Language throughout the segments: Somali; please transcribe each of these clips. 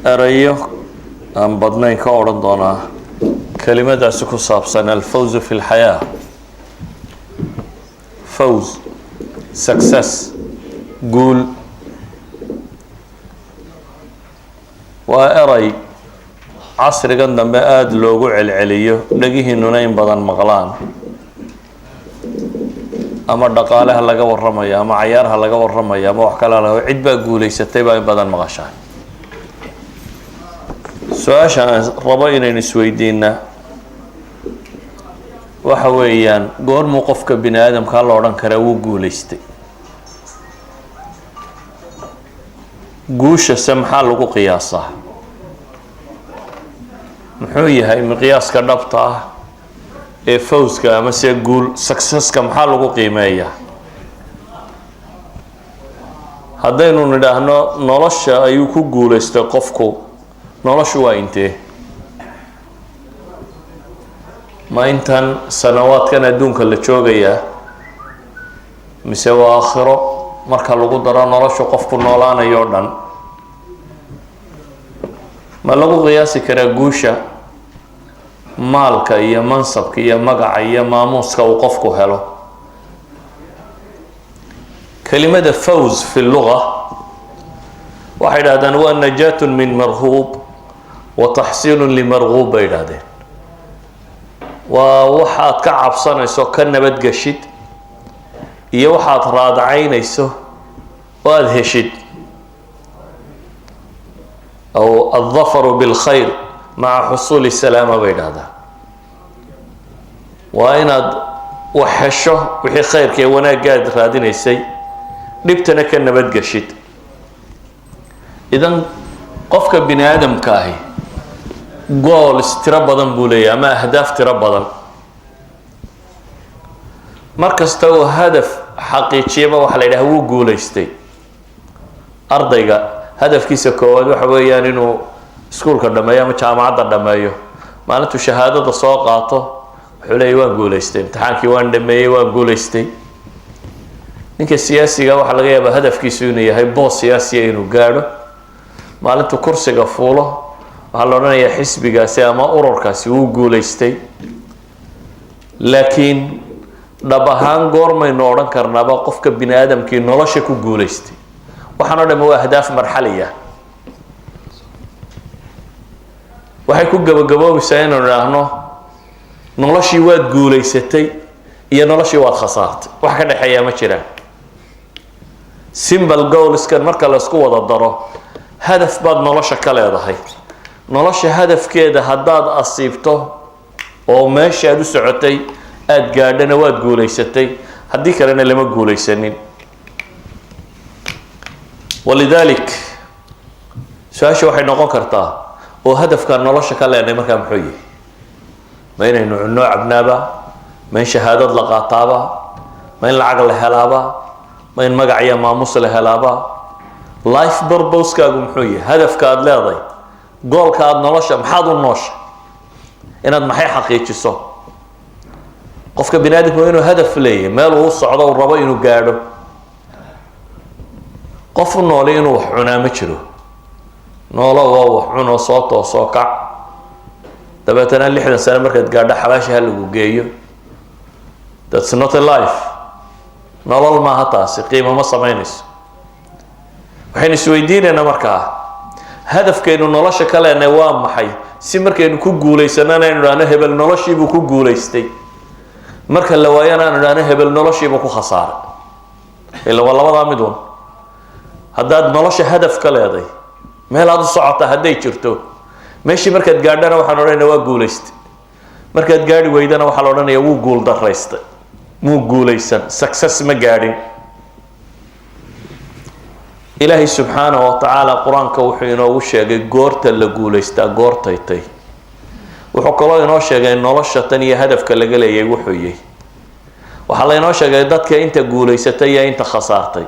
أريه أم بدنين كورن دونا كلمة سكو صابسن الفوز في الحياة فوز success قول وأري عصر قندم بآد لوقع العليو لقيه نونين بدن مغلان أما دقالها لقى ورميا أما عيارها لقى ورميا أما وحكالا له عد بقى قولي ستيبا بدن مغشان سؤاشا رباينا نسويدينا وحويان قول موقفك بني آدم كالله وران كراوو قوليستي قوش السمحة لقو قياسة محوية هاي مقياس كدبطة فوز كمسي يقول سكسس كمحا لقو قيمية هدينو ندهنا نولش أيوكو قوليستي قفكو نولش واينتي ما انتن سنوات كان دونك اللي تشوغيا مسوا آخره marka lagu daro nolosha qofku noolaanayo dhan ma lagu qiyaasi karaa guusha maalka iyo mansabka iyo magaca iyo maamuuska uu qofku helo kelimada fawz fi lugha waxay yiraahdaan waa najaatun min marhub wa tahsilun li marghub bay yiraahdeen waa waxaad ka cabsanayso ka nabad gashid iyo waxaad raadacaynayso oo aad heshid أو الظفر بالخير مع حصول السلامة بين هذا وأين وحشه وحي خير كي وانا قاد رادين السي نبتنا كنا بدقشيد إذن قفك بني آدم كاهي قول استربضا بوليا ما أهداف تربضا مركز تو هدف حقيقي ما وحلا إله هو قوليستي أرضيقا هدف كيسا كواد وحويان إنه سكول كردمايا ما جامعة دردمايو معناته شهادة سوقاته حولي وان قوليستي امتحانكي وان دمايا وان قوليستي نينك السياسي وحلا غيابا هدف كيسوني هاي بوس سياسي إنه قارو معناته كرسي قفوله وحلا رانا يا حسبي قاسي أما أورور كاسي هو قوليستي لكن dhabahaan goormaynu odhan karnaaba qofka bini aadamkii nolosha ku guulaystay waxaan oo dhan waa ahdaaf marxaliya waxay ku gabagaboobaysaa inaan idhaahno noloshii waad guulaysatay iyo noloshii waad khasaartay wax ka dhexeeya ma jiraan simple goalskan marka la isku wada daro hadaf baad nolosha ka leedahay nolosha hadafkeeda haddaad asiibto oo meesha aad u socotay aad gaadhana waad guulaysatay haddii kalena lama guulaysanin walidalik su-aasha waxay noqon kartaa oo hadafka nolosha ka leenay markaa muxuu yahay ma inaynu cunno cabnaaba ma in shahaadad la qaataaba ma in lacag la helaaba ma in magac iyo maamuus la helaaba life purpose-kaagu muxuu yahay hadafka aad leedahay goolka aad nolosha maxaad u noosha inaad maxay xaqiijiso qofka bini aadamku inuu hadaf leeyahay meel uu socdo uu rabo inuu gaadho qof nool inuu wax cunaa ma jiro noolo waa wax cuno soo toosoo kac dabeetana 60 sano markaad gaadho xabaasha lagu geeyo that's not a life nolol ma hataasi qiimo ma samaynayso waxaynu isweydiinaynaa markaa hadafkeenu nolosha ka leenahay waa maxay si markaynu ku guulaysanana inuu dhaano hebel noloshiibuu ku guulaystay marka la waayana aan idhaahno hebel noloshiiba ku khasaaray ila waa labadaa mid un haddaad nolosha hadaf ka leeday meel aad u socota hadday jirto meeshii markaad gaadhana waxaan odhanaynaa waa guulaystay markaad gaadhi weydana waxaa la odhanayaa wuu guul daraystay muu guulaysan success ma gaadhin ilaahay subxaanahu wa tacaala qur-aanka wuxuu inoogu sheegay goorta la guulaystaa goortaytay wuxuu kaloo inoo sheegay nolosha tan iyo hadafka laga leeyahay wuxuu yahay waxaa la inoo sheegay dadka inta guulaysatay iyo inta khasaartay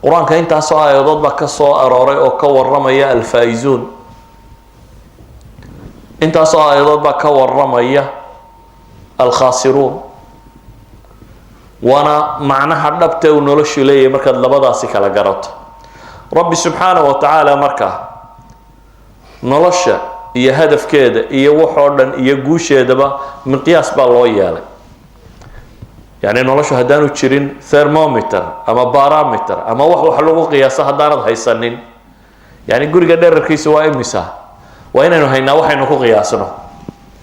qur-aanka intaasoo aayadood baa ka soo arooray oo ka warramaya alfaa'izuun intaasoo aayadood baa ka warramaya alkhaasiruun waana macnaha dhabta uu noloshu leeyahay markaad labadaasi kala garato rabbi subxaanahu wa tacaala markaa nolosha iyo hadafkeeda iyo waxoo dhan iyo guusheedaba miqyaas baa loo yeelay. يعني noloshu haddaanu jirin thermometer ama barometer ama wax lagu qiyaaso haddaanad haysanin, yani guriga dherarkiisa waa imisa, waa inaynu haynaa waxaynu ku qiyaasno.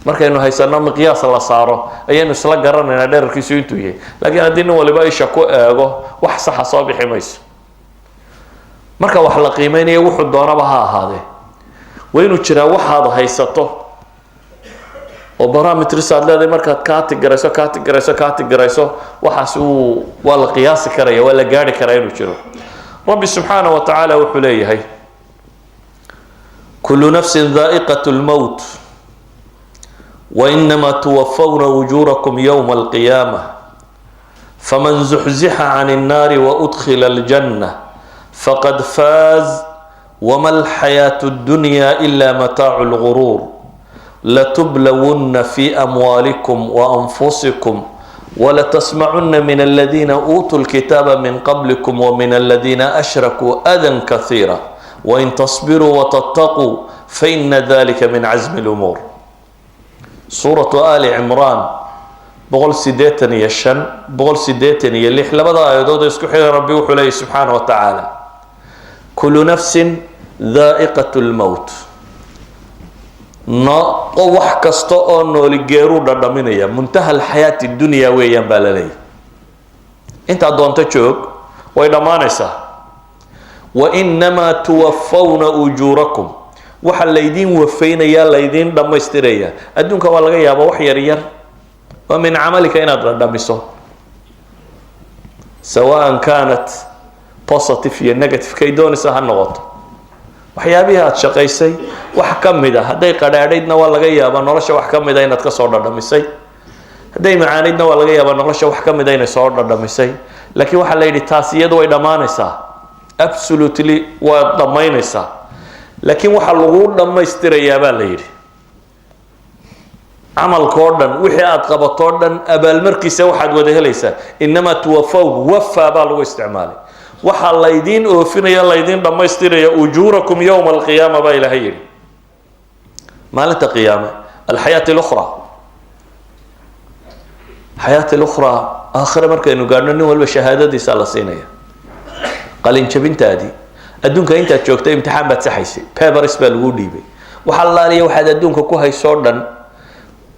markaynu haysano miqyaas la saaro ayaynu isla garanaynaa dherarkiisu intuu yahay. laakiin haddii nin waliba isha ku eego wax saxa soo bixi mayso. marka wax la qiimeynayo wuxuu doonaba ha ahaadee waa inuu jiraa waxaad haysato oo barometers aad leedahay. markaad kaatigarayso waxaas waa la qiyaasi karaya, waa la gaari karaa inuu jiro. rabbi subxaanaه wa tacaala wuxuu leeyahay kullu nafsin dhaa'iqaة اlmowt وإنما توفون أجوركم يوم القيامة فمن زحزح عن النار وأدخل الجنة فقد فاز وما الحياة الدنيا إلا متاع الغرور لتبلون في أموالكم وأنفسكم ولتسمعن من الذين أوتوا الكتاب من قبلكم ومن الذين أشركوا أذى كثيرا وإن تصبروا وتتقوا فإن ذلك من عزم الأمور. سورة آل عمران بقول سيدتن يشن بقول سيدتن يلح لبدا آيادود يسكو حيل ربي وحليه سبحانه وتعالى كل نفس ذائقة الموت. wax kasta oo nooli geeru dhadhaminaya muntaha alxayaati dunya weeyaan baa la leeyahay. inta doonto joog way dhamaanaysaa. wa innamaa tuwaffawna ujurakum, waxa laydin wafaynayaa laydin dhamaystiraya. adduunka waa laga yaabaa wax yar yar waa min camalika inaad dhadhamiso, sawaan kaanat positive iyo negative kay doonaysa ha noqoto. waxyaabihii aad shaqaysay wax ka mid ah hadday qadhaadhaydna waa laga yaabaa nolosha wax ka mid ah inaad ka soo dhadhamisay, hadday macaanaydna waa laga yaabaa nolosha wax ka mid ah inay soo dhadhamisay. laakiin waxaa la yidhi taas iyadu way dhammaanaysaa, absolutely waa dhammaynaysaa. laakiin waxaa lagu dhammaystirayaa baa la yidhi camalkoo dhan, wixii aad qabatoo dhan abaalmarkiisa waxaad wada helaysaa. inamaa tuwafawn, wafaa baa lagu isticmaalay. waxaa laydiin oofinaya laydiin dhammaystiraya ujuurakum yowma alqiyaama baa ilaahay yidhi. maalinta qiyaame alxayaat اlukhraa, xayaat اlukhraa aakhire markaynu gaadhno nin walba shahaadadiisa la siinaya. qalin jabintaadii adduunka intaad joogtay imtixaan baad saxaysay, papers baa lagu dhiibay. waxa laaliya waxaad adduunka ku haysoo dhan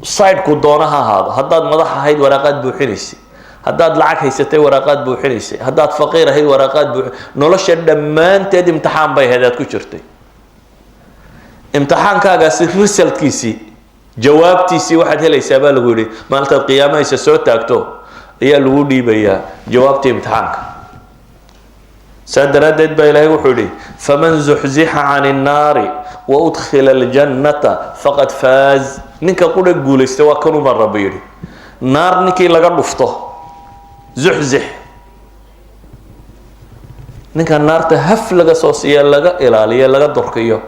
sideku doona ha ahaado. haddaad madax ahayd waraaqaad buuxinaysay, haddaad lacag haysatay waraaqaad buuxinaysay, haddaad faqiir ahayd waraaqaad nolosha dhammaanteed imtixaan bay ahayd aad ku jirtay. imtixaankaagaasi resultkiisii jawaabtiisii waxaad helaysaa baa lagu yidhi maalintaad qiyaamahaysa soo taagto ayaa lagu dhiibayaa jawaabtii imtixaanka. saa daraaddeed baa ilaahay wuxuu yidhi faman zuxzixa cani الnaari waudkhila اljannata faqad faaz. ninka qudha guulaysta waa kanuma rabbi yidhi. naar ninkii laga dhufto zuxzix, ninka naarta haf laga soo siiya laga ilaaliyo laga durkiyo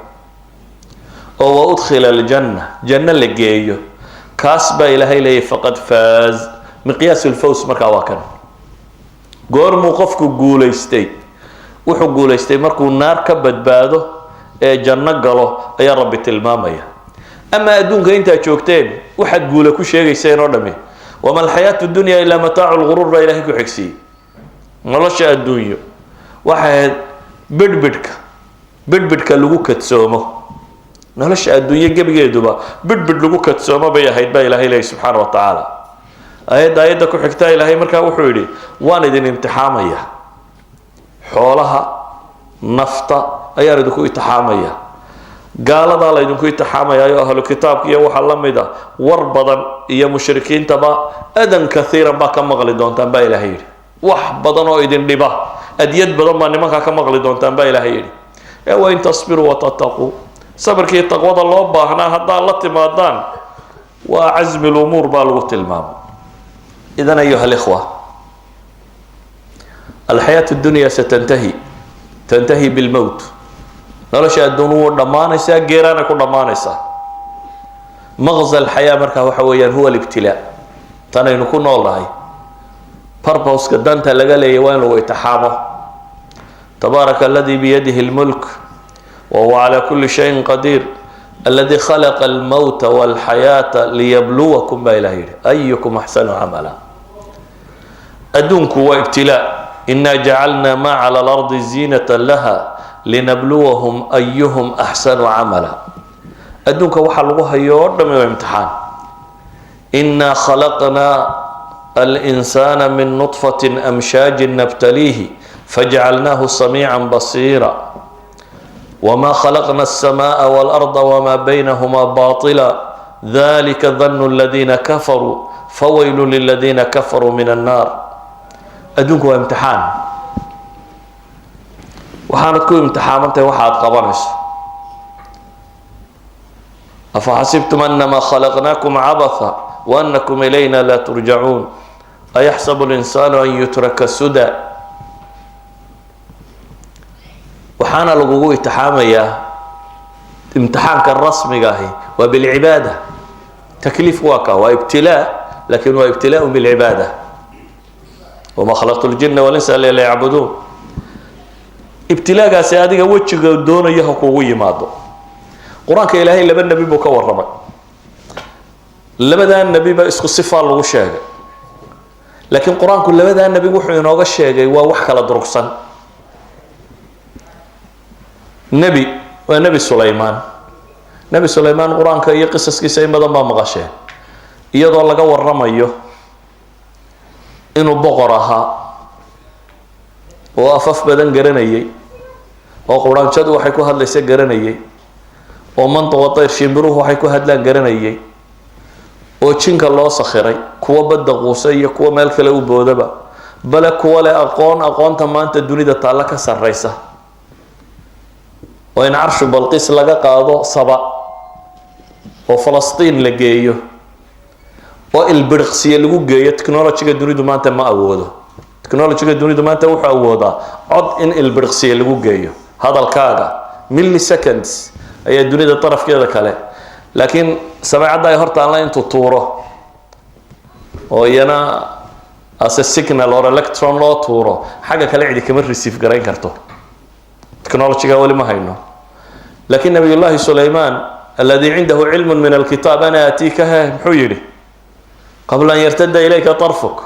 oo wa udkhila aljanna janna la geeyo, kaas baa ilaahay leeyahay faqad faaz. miqyaas ulfaws markaa waa kan. goormuu qofku guulaystay? wuxuu guulaystay markuu naar ka badbaado ee janno galo ayaa rabbi tilmaamaya. ama adduunka intaad joogteen waxaad guula ku sheegayseen oo dhami wama alxayaatu dunya ilaa mataacu lguruur baa ilaahay ku xigsiiyey. nolosha adduunyo waxay ahayd bidhbidhka lagu kadsoomo. nolosha adduunyo gebigeeduba bidhbidh lagu kadsoomo bay ahayd baa ilaahay leeyahy subxaana wa tacaala. aayadda ku xigtaa ilaahay markaa wuxuu yidhi waan idin imtixaamaya. xoolaha nafta ayaan idinku imtixaamaya. gaaladaa la idinku imtixaamayayo ahlu kitaabka iyo waxaa la mid ah war badan iyo mushrikiintaba adan kaiiran baa ka maqli doontaan baa ilaahay yidhi. wax badan oo idin dhiba, adyad badan baa nimankaa ka maqli doontaan baa ilaahay yidhi. wain tasbiruu watataquu, sabrkii taqwada loo baahnaa haddaad la timaadaan waa casmi lumuur baa lagu tilmaamay. idan ayuha alikhwa, alxayaatu dunya tantahi bilmowt. nolosha adduun wuu dhammaanaysaa, geeraana ku dhammaanaysaa. maqza alxayaa markaa waxa weeyaan huwa alibtilaa. tanaynu ku noolnahay purposeka danta laga leeyahy waa in lagu itixaamo. tabaaraka aladii biyadihi lmulk wa huwa calaa kulli shayin qadiir الذي خلق الموت والحياة ليبلوكم بإلهي أيكم أحسن عملا أدونك وابتلاء إنا جعلنا ما على الأرض زينة لها لنبلوهم أيهم أحسن عملا أدونك وحلوها يوردم وامتحان إنا خلقنا الإنسان من نطفة أمشاج نبتليه فجعلناه سميعا بصيرا وما خلقنا السماء والأرض وما بينهما باطلا ذلك ظن الذين كفروا فويل للذين كفروا من النار أدونك وامتحان وحانتكم امتحان أنت وحاد قبنس أفحسبتم أنما خلقناكم عبثا وأنكم إلينا لا ترجعون أيحسب الإنسان أن يترك سدى وحانا لغوه اتحاميا امتحان كالرسمي قاهي وبالعبادة تكليف واقع وابتلاء لكن هو ابتلاء بالعبادة وما خلقت الجن والإنس إلا ليعبدون ابتلاء قاسي هذه وجهك دون يهقوي ماضو قرآنك إلهي لبن النبي بك والرمى لبدا النبي باسكو الصفة لغو شاقة لكن قرآن كل لبدا النبي وحي نوغا شاقة ووحكا لدرقصا نبي ونبي سليمان نبي سليمان قرآن كي قصص كيسا إن بدن ما مغشي إيضا لغا والرمى إنو بقرها وأفف بدن قرنيي وقرآن شد وحيكو هاد ليس قرنيي ومن طوطير شمبروه وحيكو هاد لان قرنيي وشينك الله سخري كوا بد قوسية كوا مالك له بودبا بلا كوا لا أقون تما أنت الدنيا تعلق سريسة وإن عرش بلقيس لقى قاضو صبا وفلسطين لقيه والبرقسية لقو جاية تكنولوجيا الدنيا ما أنت ما أوده تكنولوجيا الدنيا ما أنت وح أوده عد إن البرقسية لقو جايه هذا الكاغا ملي سكندز أي الدنيا الطرف كذا كله لكن سمعت ده يهرت على أنتو طوره ويانا السيجنال أو الإلكترون لا طوره حاجة كلا عندي كمان ريسيف جرين كرتو تكنولوجيا أول ما هينو لكن نبي الله سليمان الذي عنده علم من الكتاب أنا أتيكها محيري قبل أن يرتد إليك طرفك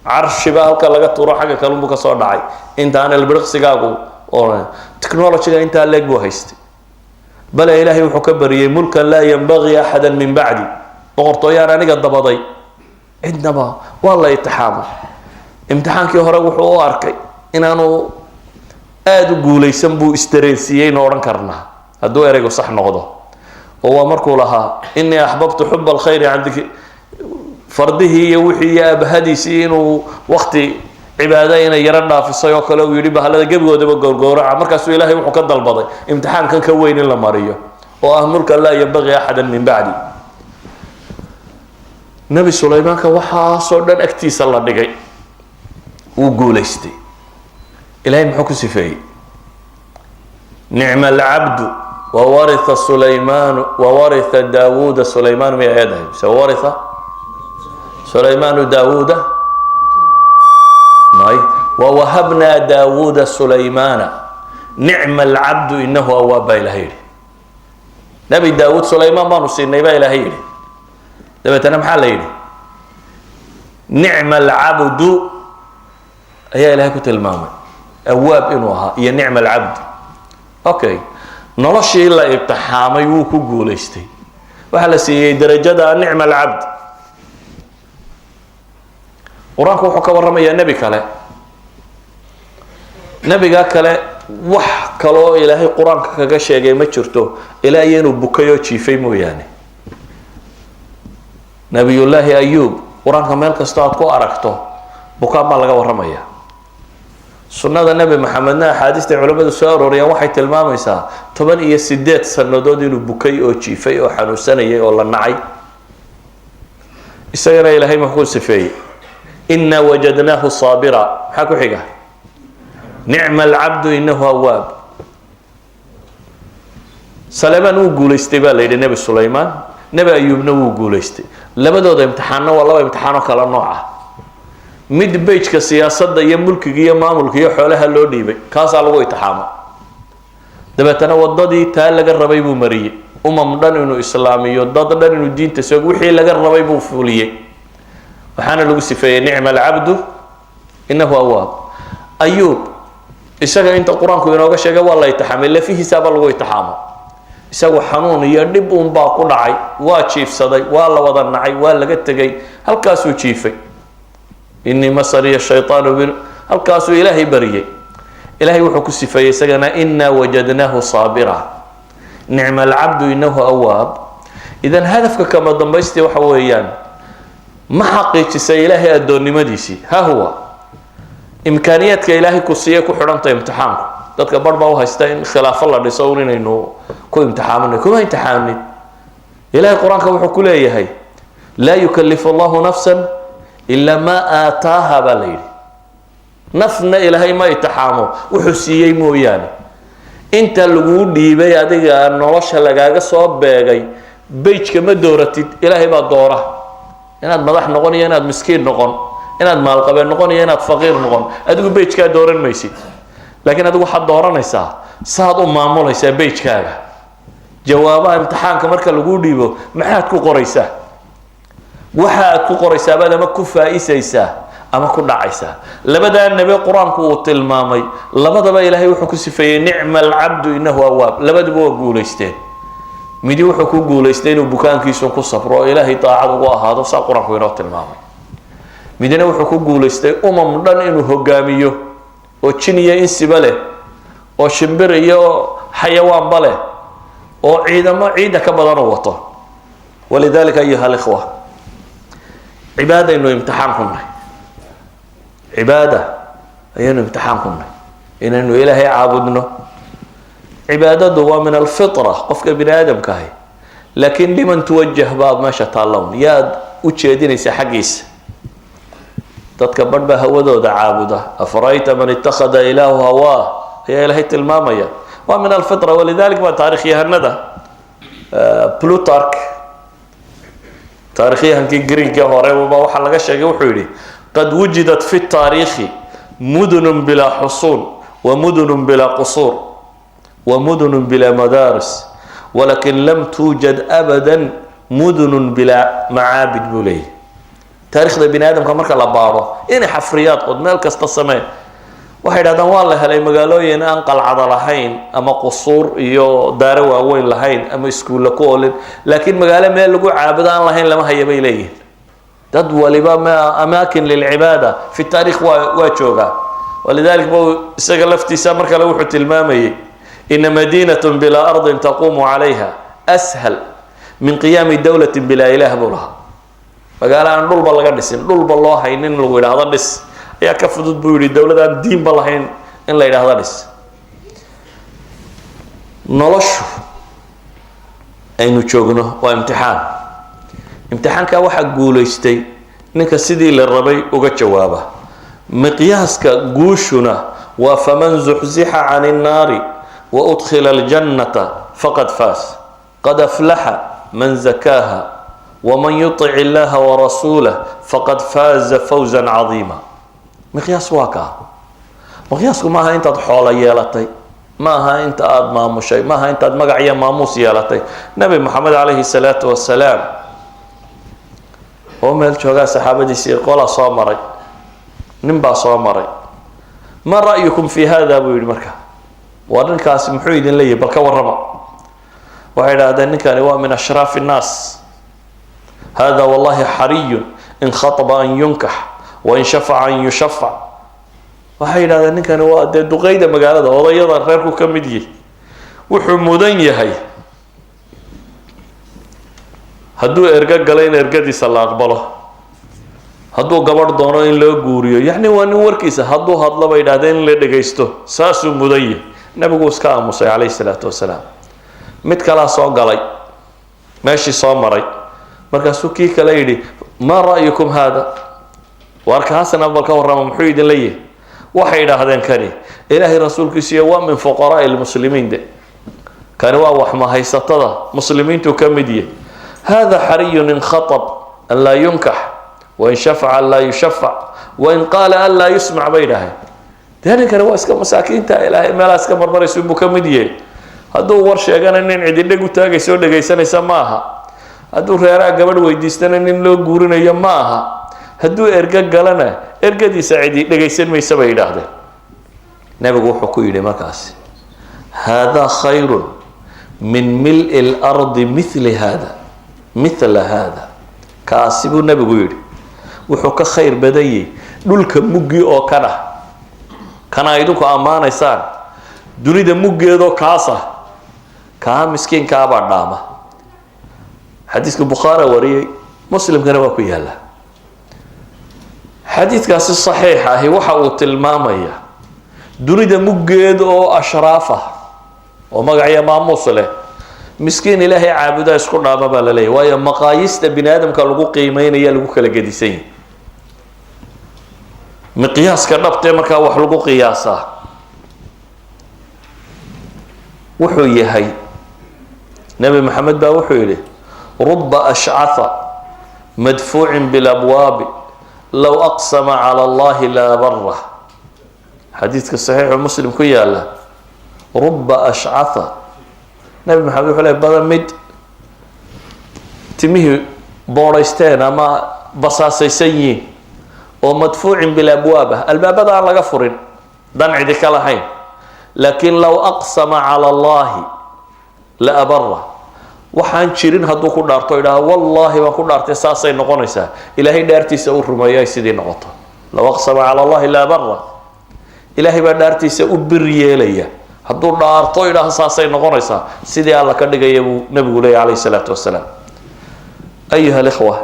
عرش بقى كلا طوره حاجة كلامك صار داعي أنت أنا البرق سجاقو أو تكنولوجيا أنت اللي جوا هيستي بل إلهي وحكبري ملكا لا ينبغي أحدا من بعدي بقرطو يا راني قد ضبضي عندما والله يتحامل امتحانك يهرق وحو أركي إن أنا آدو قولي سنبو استريسيين ورن كرنا هدو يريقو صح نغضو هو مركو لها إني أحببت حب الخير عندك فرده يوحي يا بهديسين ووقتي عبادين يرنا في الصيوك لو يريد بهذا قبل ودب الجورع مركز إلهي وحكد البضي امتحان كان كوين إلا ماريو وأمرك لا ينبغي أحدا من بعدي نبي سليمان كوحا صدق أكتيس الله دقي وقولستي إلهي محكو سفي نعم العبد وورث سليمان وورث داوود سليمان من يده وورث سليمان داوود ووهبنا داوود سليمان نعم العبد إنه أواب إلهي نبي داوود سليمان ما نصير نبي إلهي دبت أنا محل إلهي نعم العبد هي إلهي كنت المامة أواب إنوها هي نعم العبد أوكي نرشي إلا ابتحامي وكو قوليستي وحال سي درجة نعم العبد قرآنك وحكا ورمي يا نبي كلا نبي كلا وح كلا إلهي قرآنك كغشي ما جرتو إلهي ينو بكيو تشيفي مو يعني نبي الله أيوب قرآنك مالك استاذكو أركتو بكا ما لغا ورمي سنة النبي محمدنا حادثة علماء السؤال وريان وحي تلماميسا طبعا إيا سيدات سنودود ينو بكيو تشيفي أو حنوساني والله نعي إسايرا إلهي محكول سفي إنا وجدناه صابرا حكو حقا نعم العبد إنه أواب سليمان وقول استبال إلى نبي سليمان نبي أيوب وقول استي لبدو ده امتحانه والله امتحانه كلا نوعه مد بيج كسياسة ده يملك جيه ما ملك يه حولها اللودي بي كاس على وقت حامة دبتنا وضدي تال لقى الربيب مريء dhan inuu islaamiyo dad dhan inuu diinta soo wixii laga rabay buu fuliyay waxaana lagu sifeeyay nicma alcabdu innahu awaab ayuub isaga inta quraanku inooga sheegay waa la itixaamay lafihiisa baa lagu itixaamo isagu xanuun iyo dhib uun baa ku dhacay waa jiifsaday waa la wada nacay waa laga tegay halkaasuu jiifay inni masariya shaytaanu bil halkaasuu ilaahay bariyay ilaahay wuxuu ku sifeeyay isagana inna wajadnahu saabira nicma alcabdu innahu awaab idan hadafka kama dambaystii waxa weeyaan ma xaqiijisay ilaahay addoonnimadiisii ha huwa imkaaniyaadka ilaahay ku siiyay ku xidhanta imtixaanku dadka bar baa u haysta in khilaafo la dhiso inaynu ku imtixaaminay kuma imtixaamin ilaahay quraanka wuxuu ku leeyahay laa yukallifu allahu nafsan ila ma aataaha baa la yidhi nafna ilaahay ma imtixaamo wuxuu siiyey mooyaane inta lagu dhiibay adiga nolosha lagaaga soo beegay beejka ma dooratid ilaahay baa doora inaad madax noqon iyo inaad miskiin noqon inaad maalqabeen noqon iyo inaad faqiir noqon adigu beejkaa dooran maysid laakiin adigu waxaad dooranaysaa saad u maamulaysaa beejkaaga jawaabaha imtixaanka marka lagu dhiibo maxaad ku qoraysaa waxa aad ku qoraysaa baad ama ku faa'iisaysaa ama ku dhacaysaa labadaa nabi quraanku uu tilmaamay labadaba ilaahay wuxuu ku sifeeyay nicma alcabdu innahu awaab labaduba waa guulaysteen midi wuxuu ku guulaystay inuu bukaankiisu ku safro ilaahay daacad ugu ahaado saa quraanku inoo tilmaamay midna wuxuu ku guulaystay dhan inuu hogaamiyo oo jin iyo insiba leh oo shimbir iyo xayawaanba leh oo ciidamo ciida ka badan u wato walidaalika ayuha alikhwa cibaada inuu imtixaan ku nahay cibaada ayaynu imtixaan ku nahay inaynu ilaahay caabudno cibaadadu waa min alfitra qofka bini aadamka ahi laakiin liman tuwajah baad meesha taallown yaad u jeedinaysa xaggiisa dadka badh baa hawadooda caabuda afarayta man ittakhada ilaahu hawaa ayaa ilaahay tilmaamaya waa min alfitra walidalik baa taarikhyahanada plutarch taarikhyahankii greenkii hore baa waxaa laga sheegay wuxuu yidhi qad wujidat fi taariikhi mudunun bilaa xusuun wa mudunun bilaa qusuur wa mudunun bilaa madaaris walakin lam tuujad abadan mudunun bilaa macaabid buu leeyahy taariikhda bini aadamka marka la baaro inay xafriyaad qod meel kasta sameen waxay dhahdaan waa la helay magaalooyin aan qalcada lahayn ama qusuur iyo daaro waaweyn lahayn ama iskuulla ku olin laakiin magaalo meel lagu caabudo aan lahayn lama haya bay leeyihin dad waliba amaakin lilcibaada fi taariikh waa joogaa walidalik buu isaga laftiisa mar kale wuxuu tilmaamayay ina madiinatun bilaa ardin taquumu calayha ashal min qiyaami dowlatin bilaa ilaah buu lahaa magaalo aan dhulba laga dhisin dhulba loo haynin lagu yidhaahdo dhis ayaa ka fudud buu yidhi dowlad aan diinba lahayn in la yidhaahdo dhis noloshu aynu joogno waa imtixaan imtixaanka waxaa guulaystay ninka sidii la rabay uga jawaaba miqyaaska guushuna waa faman zuxzixa can innaari wa udkhila aljannata faqad faas qad aflaxa man zakaaha ومن يطع الله ورسوله فقد فاز فوزا عظيما مقياس واقع مقياسك maaha intaad xoolo yeelatay maaha inta aad maamushay maaha intaad magac iyo maamuus yeelatay nabi maxamed calayhi salaatu wasalaam oo meel joogaa saxaabadiisii qola soo maray nin baa soo maray ma ra'yukum fi hada buu yidhi marka waa ninkaasi muxuu idin leeyahay bal ka warrama waxay idhaahdeen ninkani waa min ashraafi innaas هذا والله حري إن خطب أن ينكح وإن شفع أن يشفع waxay yidhahdeen ninkani waa dee duqeyda magaalada odayada reerku ka mid yihi wuxuu mudan yahay hadduu ergo galo in ergadiisa la aqbalo hadduu gabadh doono in loo guuriyo yacni waa nin warkiisa hadduu hadlo bay yidhahdeen in la dhegaysto saasuu mudan yahay nabigu iska aamusay calayhi salaatu wasalaam mid kalaa soo galay meeshii soo maray markaasuu kii kale yidhi maa ra'yukum haada warkaasna bal ka warrama muxuu idin leeyahay waxay idhaahdeen kani ilaahay rasuulkiisiiyo waa min fuqaraa'i lmuslimiin de kani waa wax mahaysatada muslimiintu ka mid yahay hada xariyun in khatab an laa yunkax wain shafaca an laa yushafac wain qaala an laa yusmac bay idhaaheen dee ninkani waa iska masaakiinta ilaahay meelaa iska marmaraysu buu ka mid yahay hadduu war sheegana nin cidi dheg u taagaysa oo dhegaysanaysa ma aha. hadduu reeraha gabadh weydiistana nin loo guurinayo ma aha. hadduu erga galana ergadiisa cidi dhegaysan maysa bay yidhaahdeen. nabigu wuxuu ku yidhi markaasi hada khayrun min mil'i lardi mithla hada. kaasi buu nabigu yidhi wuxuu ka khayr badanyay dhulka muggii oo kana idinku ammaanaysaan dunida muggeedoo kaasa kaa miskiinkaabaa dhaama. xadiiska bukhaari wariyay, muslimkana waa ku yaala. xadiidkaasi saxiix ahi waxa uu tilmaamaya dunida muggeeda oo ashraaf ah oo magacyo maamuus leh miskiin ilaahay caabudaa isku dhaama baa la leeyahy. waayo maqaayista bini aadamka lagu qiimeynaya lagu kala gedisan yahay. miqyaaska dhabtee markaa wax lagu qiyaasaa wuxuu yahay, nabi maxamed baa wuxuu yidhi ruba ashcaha madfuucin bilabwaabi low aqsama cala allahi laa barah. xadiidka saxiixu muslim ku yaala ruba ashcaha, nabi maxamed wuxuu leey badan mid timihii boodhaysteen ama basaasaysan yihiin oo madfuucin bilabwaab ah, albaabada aan laga furin dan cidi ka lahayn, laakiin low aqsama cala allahi la abara. waxaan jirin hadduu ku dhaarto idhaha wallaahi baan ku dhaartay saasay noqonaysaa, ilaahay dhaartiisa u rumeeyo ay sidii noqoto. low aqsama cala allahi la abara, ilaahay baa dhaartiisa u bir yeelaya. hadduu dhaarto idhaha saasay noqonaysaa, sidii alla ka dhigaya buu nabigu leeyahy calayhi salaatu wasalaam. ayuha alikhwa,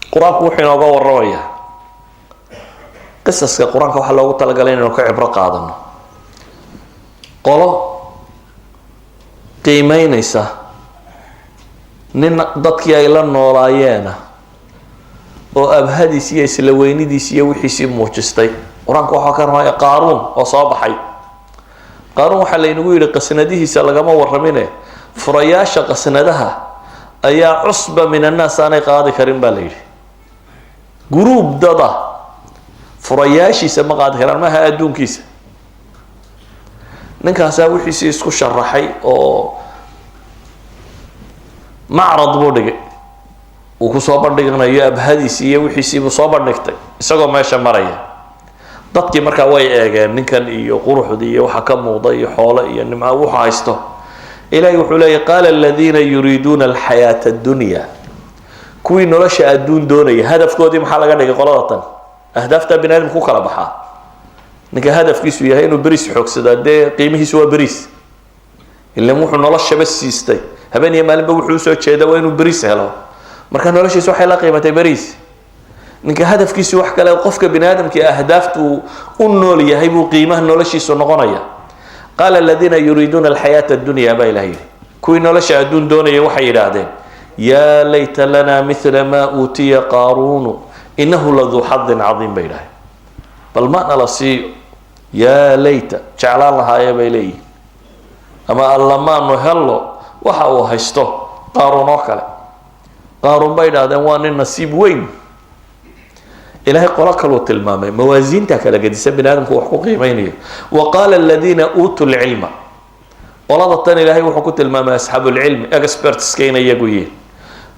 qur-aanku wuxuu inooga warramayaa qisaska qur-aanka waxaa loogu talagalay inaynu ka cibro qaadano. qolo qiimeynaysa nin dadkii ay la noolaayeena oo abhadiis iyo isla weynidiis iyo wixiisii muujistay. qur-aanka waxaa ka ramaya qaaruun oo soo baxay. qaaruun waxaa laynagu yidhi qasnadihiisa lagama warramine furayaasha qasnadaha ayaa cusba min annaas aanay qaadi karin baa la yidhi. guruub dada furayaashiisa ma qaadi karaan, maaha adduunkiisa. ninkaasaa wixiisii isku sharaxay oo macrad buu dhigay, uu ku soo bandhiganayo abhadiisii iyo wixiisiibuu soo bandhigtay isagoo meesha maraya. dadkii markaa way eegeen ninkan iyo quruxdii iyo waxa ka muuqda iyo xoolo iyo nimco wuxuu haysto. ilaahay wuxuu leeyahy qaala aladiina yuriiduuna alxayaata addunya, kuwii nolosha adduun doonaya hadafkoodii maxaa laga dhigay qolada tan? ahdaafta bini aadamka ku kala baxaa. ninka hadafkiisu yahay inuu beriis xoogsadaa, dee qiimihiisu waa beriis. ilan wuxuu noloshaba siistay, habeen iyo maalinba wuxuu usoo jeeda waa inuu beriis helo. marka noloshiisu waxay la qiimatay beriis. ninka hadafkiisu wax kale, qofka bini aadamkii ahdaaftu u nool yahay buu qiimaha noloshiisu noqonaya. qaala aladiina yuriiduuna alxayaata addunya baa ilaha yidhi, kuwii nolosha adduun doonaya waxay yidhaahdeen yaa layta lana mila maa uutiya qaaruunu inahu laduu xadin cadiim bay yidhahdeen. bal ma nala siiyo, yaa layta, jeclaan lahaaye bay leeyihin, ama allamaanu hello waxa uu haysto qaaruun oo kale. qaaruun bay yidhahdeen waa nin nasiib weyn. ilaahay qolo kaluu tilmaamay, mawaasiinta kala gedisan bini aadamku wax ku qiimeynayo. wa qaala aladiina uutuu lcilma, qolada tan ilaahay wuxuu ku tilmaamay asxaabulcilmi, expertska inay iyagu yihiin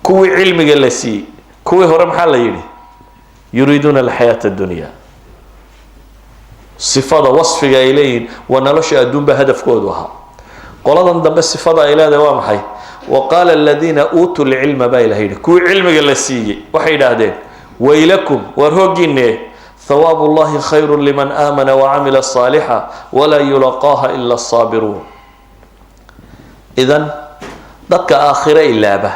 kuwii cilmiga la siiyey. kuwii hore maxaa la yidhi? yuriiduuna alxayaata addunya. sifada wasfiga ay leeyihiin waa nolosha adduunba hadafkoodu ahaa. qoladan dambe sifada ay leedahay waa maxay? wa qaala aladiina uutuu lcilma baa ilaha yidhi, kuwii cilmiga la siiyey waxay yidhaahdeen waylakum, waar hoogiine, thawaabu llahi khayru liman aamana wacamila saalixa walaa yulaqaaha ila asaabiruun. idan dadka aakhire ilaaba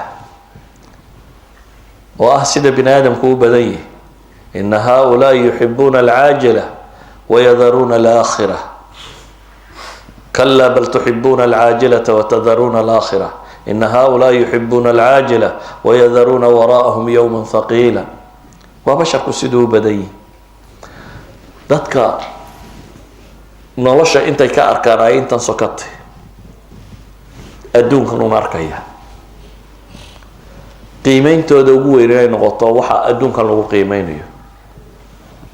oo ah sida bini aadamku u badan yihi, ina haaulaai yuxibuuna alcaajila wayadaruuna alaakhira kalaa bal tuxibuuna alcaajilata watadaruuna alaakhira ina haaulaai yuxibuuna alcaajila wayadaruuna waraa'ahum yowma thaqiila. waa basharku siduu u badan yihi. dadka nolosha intay ka arkaan ay intan sokatay adduunkan un arkaya. qiimeyntooda ugu weyn inay noqoto waxa adduunkan lagu qiimeynayo.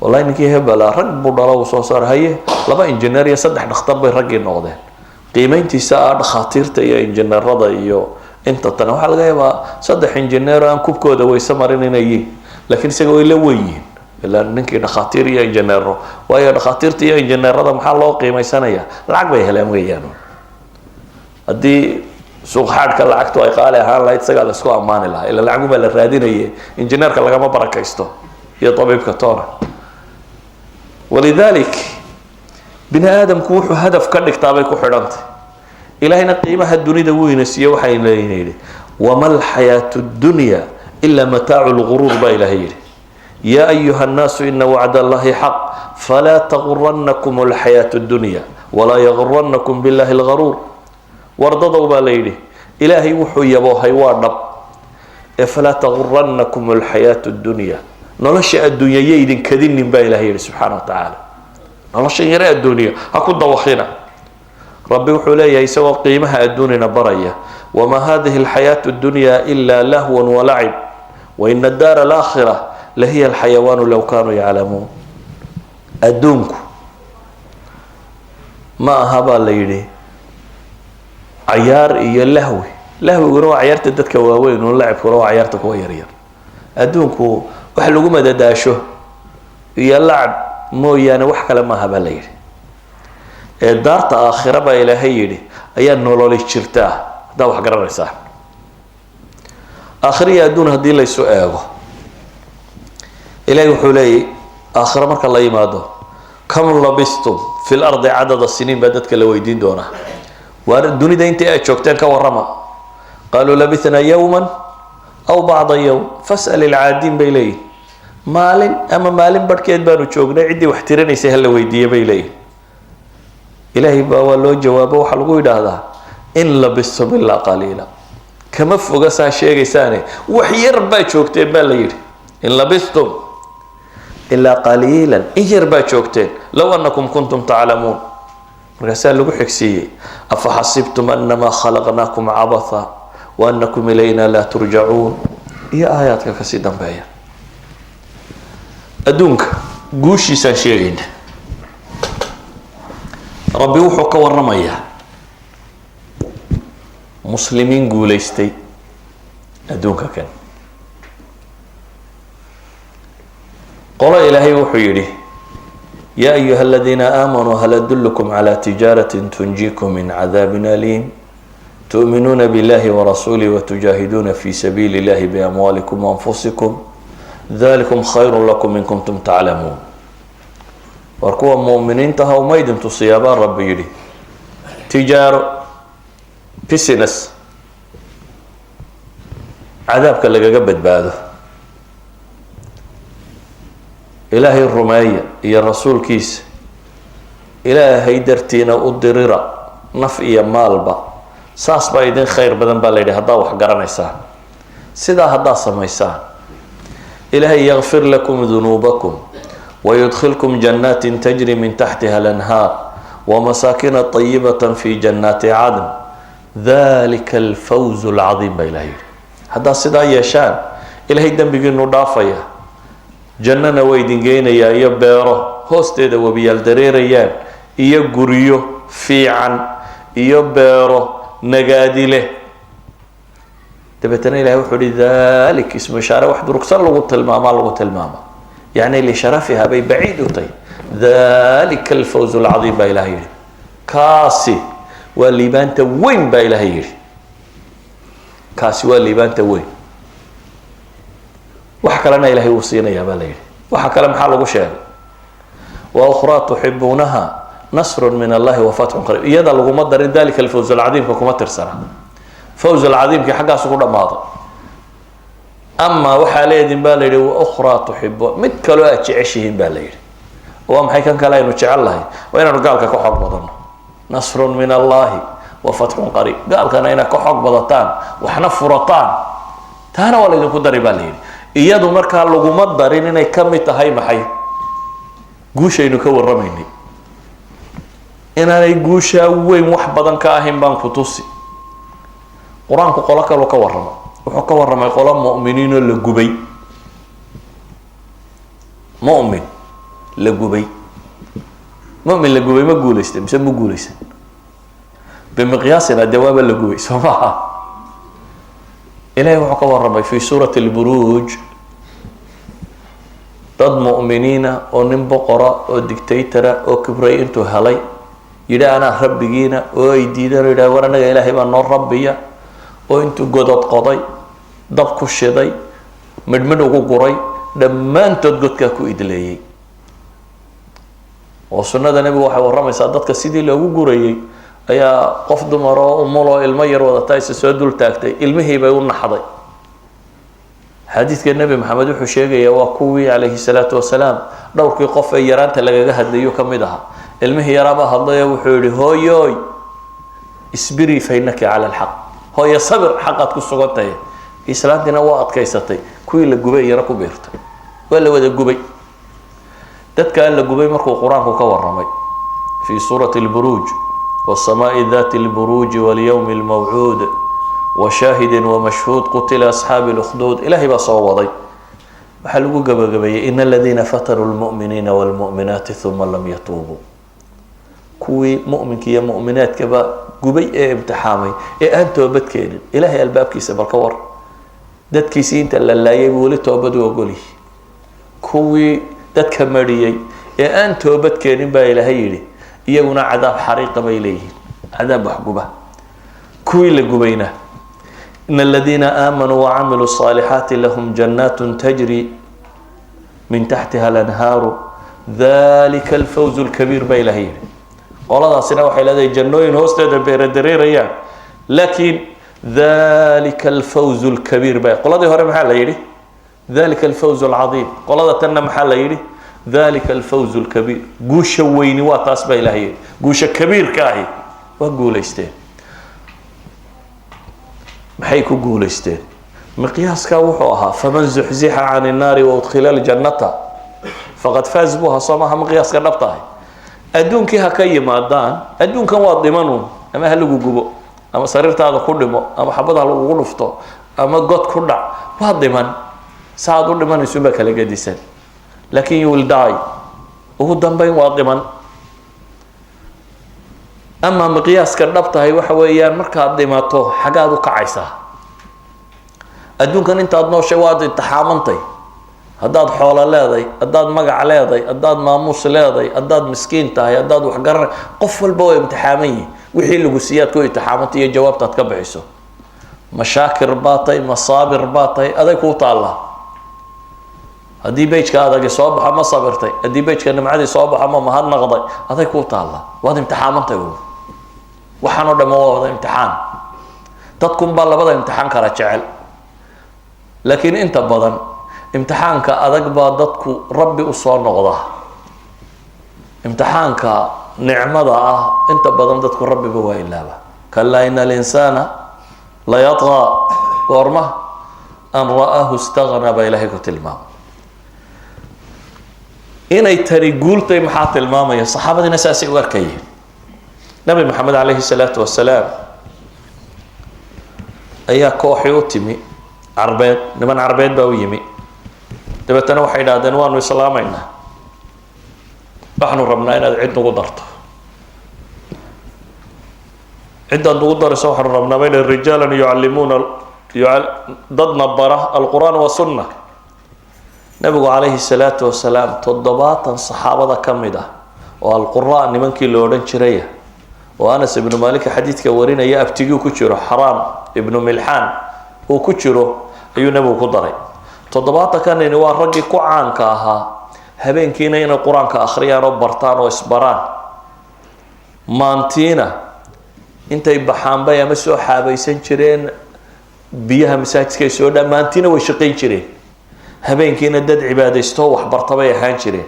wallahi ninkii hebela rag buu dhalo uu soo saar haye 2 injineer iyo 3 dhakhtar bay raggii noqdeen. qiimayntiisa ah dhakhaatiirta iyo injineerada iyo inta tan waxaa laga yaabaa 3 injineer aan kubkooda weyse marin inay yihiin laakiin isaga way la weyiin ilaa ninkii dhakhaatiir iyo injineero waayo dhakhaatiirta iyo injineerada maxaa loo qiimaysanayaa lacag bay heleen weeyaan haddii suuq xaadka lacagtu ay qaali ahaan lahayd isagaa la isku ammaani lahaa ilaa lacag baa la raadinayay injineerka lagama barakaysto iyo tabiibka toona walidalik bini aadamku wuxuu hadaf ka dhigtaa bay ku xidhantay ilaahayna qiimaha dunida weyna siiye waxay leeyihiin wama alxayaatu dunya ila mataacu lguruur baa ilaahay yidhi يا أيها الناس إن وعد الله حق فلا تغرنكم الحياة الدنيا ولا يغرنكم بالله الغرور وارضوا بالليل إلهي وحو يبوهي وارنب فلا تغرنكم الحياة الدنيا نلشأ الدنيا يدين كذين با إلهي سبحانه وتعالى نلشأ يراء الدنيا أكون دوخينا ربي وحو لا يسوى قيمها الدنيا برية وما هذه الحياة الدنيا إلا لهو ولعب وإن الدار الآخرة لهي الحيوان لو كانوا يعلمون أدونك ما هبا ليدي عيار إيا اللهوي لهوي وروا عيارت الدتك واوين ولعب وروا عيارتك ويرير أدونك وحلقوا مدى داشو إيا اللعب مو يانا وحكا لما هبا ليدي الدارت آخرة با إلهي يدي أيان نولولي شرتاه دا وحقا الرسال آخرية أدون هدي ليسو آغو إلهي وحولي آخر مرك الله يماده كم لبستم في الأرض عدد السنين بدتك لو يدين دونه والدنيا ده انت شوكتين كورما قالوا لبثنا يوما أو بعض يوم فاسأل العادين بيلي مال أما مال بركيت بانو شوكنا عندي واحتراني سهل لو يديه بيلي إلهي باولو جوابه وحلقوا هذا إن لبستم إلا قليلا كما فوق شيء ثاني وحير باي شوكتين بالليل إن لبستم إلا قليلا إجر باجوكتين لو أنكم كنتم تعلمون رسالة لكم حكسية أفحسبتم أنما خلقناكم عبثا وأنكم إلينا لا ترجعون هي آيات كسيدا بايا أدونك قوشي سانشيرين ربي وحوك ورمية مسلمين قوليستي أدونك كان قال إلهي وحيري يا أيها الذين آمنوا هل أدلكم على تجارة تنجيكم من عذاب أليم تؤمنون بالله ورسوله وتجاهدون في سبيل الله بأموالكم وأنفسكم ذلكم خير لكم إن كنتم تعلمون واركوا مؤمنين تهوا ميدم تصيابان ربي يري تجارة بيسنس عذابك اللي قبت بعده إلهي الرمية يا رسول كيس إلهي درتينا أدريرا نفئي مالبا ساس بايدين خير بدن باليدي هدا وحقران إسان سيدا هدا سميسان إلهي يغفر لكم ذنوبكم ويدخلكم جنات تجري من تحتها الأنهار ومساكن طيبة في جنات عدن ذلك الفوز العظيم إلهي هدا سيدا يشان إلهي دنبقى نضافيا جننا ويدين جينيا يا بيرو هوستيدا وبيال دريريان يا غوريو في عن يا بيرو نجادي له تبتني له وحدي ذلك اسم إشارة واحد ركسر لغة الماما لغة الماما يعني لشرفها بي بعيد طيب ذلك الفوز العظيم بإلهي كاسي واللي بانت وين بإلهي كاسي واللي بانت وين وحكى لنا إلهي وصينا يا بليل وحكى لنا حال شيء وأخرى تحبونها نصر من الله وفتح قريب يدا لو مدر ذلك الفوز العظيم كما ترسل فوز العظيم كي حاجه سوق دماده اما وحاليد باليل واخرى تحب متكلو اجعشين باليل وما كان كلا انه جعل الله وين رجالك كحق بدن نصر من الله وفتح قريب قال كان هنا كحق بدتان وحنا فرطان تانا ولا يدكو دري باليل iyadu marka laguma darin inay kamid tahay maxay guushaynu ka waramayni inaanay guusha weyn wax badan ka ahayn baan ku tusi quraanku qolo kale ka waramo wuxuu ka waramay qolo mu'miniin oo la gubay mu'min la gubay ma guuleystay mise ma guuleystay بمقياسنا دواب اللقوي سماها إلهي وحكوا الرمي في سورة البروج ضد مؤمنين أو نبقرة أو ديكتاتورة أو كبري انتو هلي يدا أنا ربينا أو يدينا يدا ورنا إلهي بأن ربيا أو انتو قدد قضي ضبكو الشيضي مدمنو قري لما انتو تقدكو إدليي وسنة النبي وحي ورمي سادتك سيدي لو قري أيا قفض مرا ومولو المير وضطايس سودول تاكتي المهي بيقول نحضي حديث النبي محمد وحشيغي يا وكوي عليه الصلاة والسلام دورك قف يرانت لغا هديو كميدها المهي يرابا هضي وحوري هوي اسبري فإنك على الحق هوي صبر حقك السقطة إسلامتنا وقت كيستي كوي لقبي يركو بيرت ولا ودا قبي تتكال لقبي مركو قرآن كور رمي في سورة البروج والسماء ذات البروج واليوم الموعود وشاهد ومشهود قتل أصحاب الأخدود إلهي بصوضي وحلقوا قبي إن الذين فتروا المؤمنين والمؤمنات ثم لم يتوبوا كوي مؤمن كي مؤمنات كبا قبي امتحامي أنت وبتكين إلهي الباب كيس بالكور داد كيسين تلا يقولي توبدوا وقولي كوي داد كمريي أنت وبتكين با إلهي يقولنا عذاب حريق بيليه عذاب حقوبة كوي لقبينا إن الذين آمنوا وعملوا الصالحات لهم جنات تجري من تحتها الأنهار ذلك الفوز الكبير بيلهيه والله سنة وحي لدي جنوين هوستة بيردريريا لكن ذلك الفوز الكبير بي قل هذا هو محل يري ذلك الفوز العظيم قل هذا تن محل يري ذلك الفوز الكبير قوش ويني واتاس بيلهيه قوش كبير كاهي وقول استين maxay ku guuleysteen miqyaaska wuxuu ahaa faman zuhziha 'anil naari wa udkhila al-jannata faqad faz buha samaha miqyaaska dhabtahay adduunkii ha ka yimaadaan adduunkan waa dhimanu ama ha lagu gubo ama sariirtaada ku dhimo ama xabada lagu dhufto ama god ku dhac waa dhiman saad u dhimanayso ba kala gadisan laakiin you will die ugu dambayn waa dhiman أما مقياس كردبت هاي وحويا مركا ديماتو حاجات وكعيسة أدون كان أنت أدنى شواد تحامنتي أداد حول لاذي أداد مقع لاذي أداد ماموس لاذي أداد مسكين تاي أداد وحجر قفل بوي امتحامي وحيل جسيات كوي تحامنتي جواب تتكبعيسو مشاكل باطي مصابر باطي هذا يكون الله هدي بيتك هذا صوب ما صبرتي هدي بيتك أنا معدي صوب ما هذا نقضي هذا يكون الله وهذا امتحامنتي هو waxaan oo dhammo wada imtixaan dadku baa labada imtixaan kala jecel laakiin inta badan imtixaanka adag baa dadku rabbi u soo noqda imtixaanka nicmada ah inta badan dadku rabbi ba waa ilaaba kalla inal insana la yatgha warma an ra'ahu istaghna ba ilahi ku tilmaam inay tari guultay maxaa tilmaamaya saxaabadina saasi u arkayeen نبي محمد عليه الصلاة والسلام أيها كوحي وتمي عربيت نمن عربيت باويمي دبتنا وحيد دنوان وسلامينا نحن ربنا إن عندنا قدرت عندنا قدرة سوحر ربنا بين الرجال يعلمون ضد نبرة القرآن والسنة نبي عليه الصلاة والسلام تضباطا صحابة كمدة والقرآن نمن كيلو شريه وأنس بن مالك حديث كورينا يا أبتجي كتشرو حرام ابن ملحان وكتشرو أيو نبو كدري تضباطا كان نوار رجي كوعان كاها هبين كينا ين القرآن كأخريان وبرتان وإسبران مانتينا انت يبحان بيا مسو حابي سنشرين بيها مساجد كيسودا مانتينا وشقين شرين هبين كينا دد عبادة استو وحبرت بيا هانشرين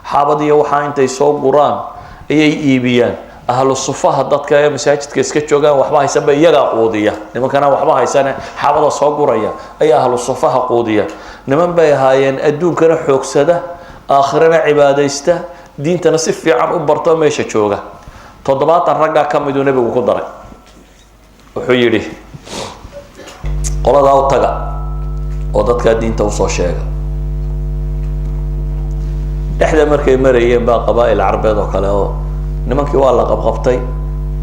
حابضي وحا انت يسو قرآن إيبيان أهل الصفة ضدك يا مساجد كيسكت جوجا وحبها يسبب يجا قودية لما كان وحبها يسنة حافظ صقورية أي أهل الصفة قودية نمن بيهاين أدون كنا حوك سده آخرنا عبادة استه دين تنصف في عم أبرتو ماشى جوجا تضباط الرجع كم بدون نبي وقدره وحيري قال ذا وطجع وضدك الدين توصل شيء إحدى مريم بقى قبائل العربية وكلاه نمكي والله قبقبتي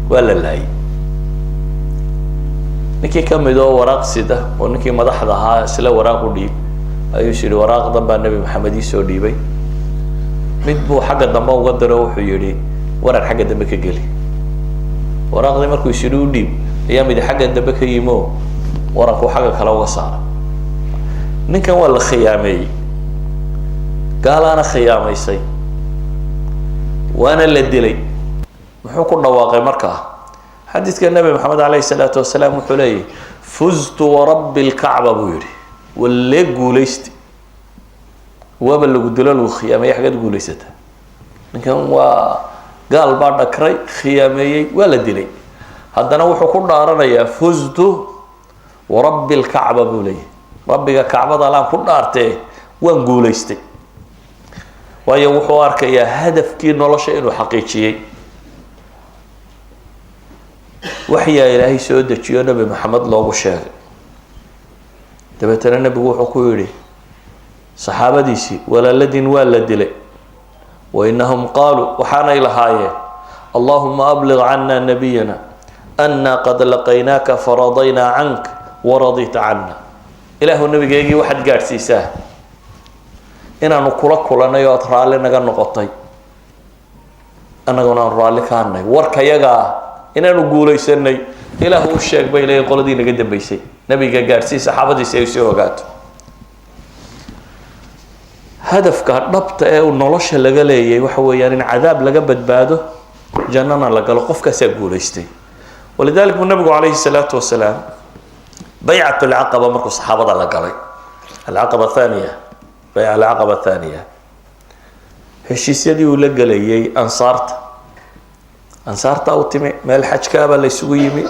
ولا لاي ninkii ka mid oo waraaq sida oo ninkii madaxda ahaa isla waraaq u dhiib ayuu yidhi waraaqdan baa nebi maxamed ii soo dhiibay mid buu xagga dambe uga diro wuxuu yidhi waran xagga dambe ka geli waraaqdii markuu isyidhi u dhiib ayaa midi xagga dambe ka yimo warankuu xagga kale uga saaray ninkan waa la khiyaameeyey gaalaana khiyaamaysay waana la dilay muxuu ku dhawaaqay markaa xadiidka nebi maxamed calayhi salaatu wasalaam wuxuu leeyahy fuztu warabbi lkacba buu yidhi walee guulaysti waaba lagu dilo lagu khiyaameeyey xaggeed guulaysata ninkan waa gaal baa dhakray khiyaameeyey waa la dilay haddana wuxuu ku dhaaranayaa fuztu warabbi lkacba buu leeyahy rabbiga kacbada laan ku dhaartee waan guulaystay waayo wuxuu arkayaa hadafkii nolosha inuu xaqiijiyey waxyaa ilaahay soo dejiyo nebi maxamed loogu sheegay dabeetana nebigu wuxuu ku yidhi saxaabadiisii walaaladin waa la dilay wainahum qaaluu waxaanay lahaayeen allahuma abliq cana nabiyana ana qad laqaynaaka faradaynaa canka waradita cana ilaahu nabigeygii waxaad gaadhsiisaa inaanu kula kulanay oo aad raalli naga noqotay annaguna aan raalli ka hadnay warkayagaa inaanu guulaysanay ilaahu u sheeg bay leeyiin qoladii naga dambeysay nabiga gaadhsii saxaabadiisi ay soo ogaato hadafka dhabta ee uu nolosha laga leeyay waxa weeyaan in cadaab laga badbaado jannana la galo qofkaasaa guulaystay walidalik buu nabigu calayhi salaatu wasalaam baycat alcaqaba markuu saxaabada la galay alcaqaba thaniya bayca alcaqaba thaniya heshiisyadii uu la gelayay ansaarta u timi meel xajkaabaa la isugu yimi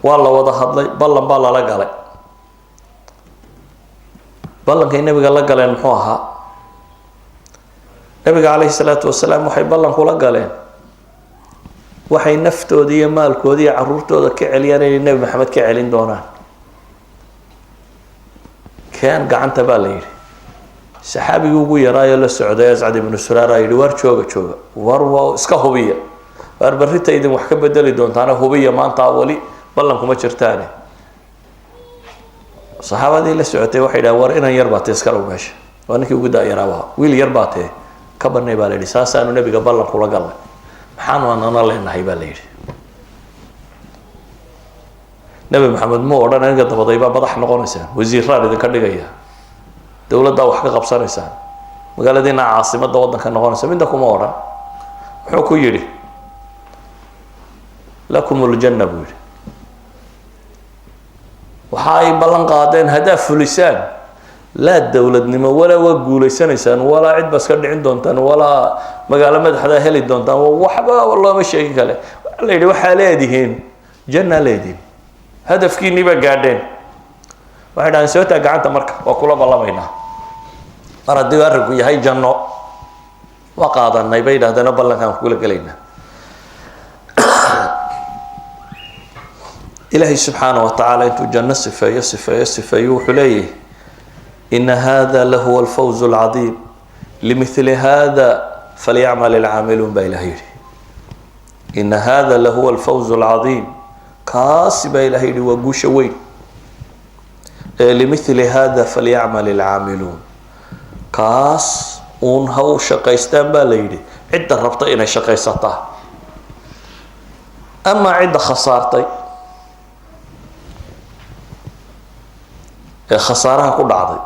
waa la wada hadlay ballan baa lala galay ballankay nabiga la galeen muxuu ahaa nabiga calayhi salaatu wasalaam waxay ballan kula galeen waxay naftooda iyo maalkooda iyo caruurtooda ka celiyaan inay nebi maxamed ka celin doonaan keen gacanta baa la yidhi saxaabigii ugu yaraayo la socday ascad ibnu suraara yidhi waar jooga war iska hubiya waar barrita idin wax ka bedeli doontaana hubiya maanta wali ballankuma jirtaane saxaabadii la socotay waxay dhahan war inan yar baa tee iska dhow meesha waa ninkii ugu daayaraaba wiil yar baa tee ka banay baa la yidhi saasaanu nebiga ballan kula galnay maxaanu anana leenahay baa la yidhi nebi maxamed mu odhan aniga dabaday baa madax noqonaysaan wasiiraan idinka dhigaya dowladdaa wax ka qabsanaysaan magaaladiina caasimadda waddanka noqonaysa midna kuma odhan muxuu ku yidhi lakum ljanna buu yidhi waxa ay ballan qaadeen haddaa fulisaan laa dowladnimo walaa waa guulaysanaysaan walaa cid ba iska dhicin doontaan walaa magaalo madaxdaa heli doontaan waxba looma sheegin kale waxaa la yidhi waxaa leedihiin janna leedihiin hadafkiinii baa gaadheen waxay dhahaan soo taa gacanta marka waa kula ballamaynaa mar haddii arrinku yahay janno waa qaadanay bay yidhahdeeno ballankaan kula gelaynaa ilaahay subxaana wa tacaala intuu janno sifeeyo wuxuu leeyahay ina hada lahuwa alfawz alcadiim limithli hada falyacmal alcaamiluun baa ilahay yidhi ina hada lahuwa alfawz alcadiim kaasi baa ilahay yidhi waa guusha weyn ee limithli hada falyacmal alcaamiluun kaas uun ha u shaqaystaan baa la yidhi cidda rabta inay shaqaysataa amaa cidda khasaartay ee khasaaraha ku dhacday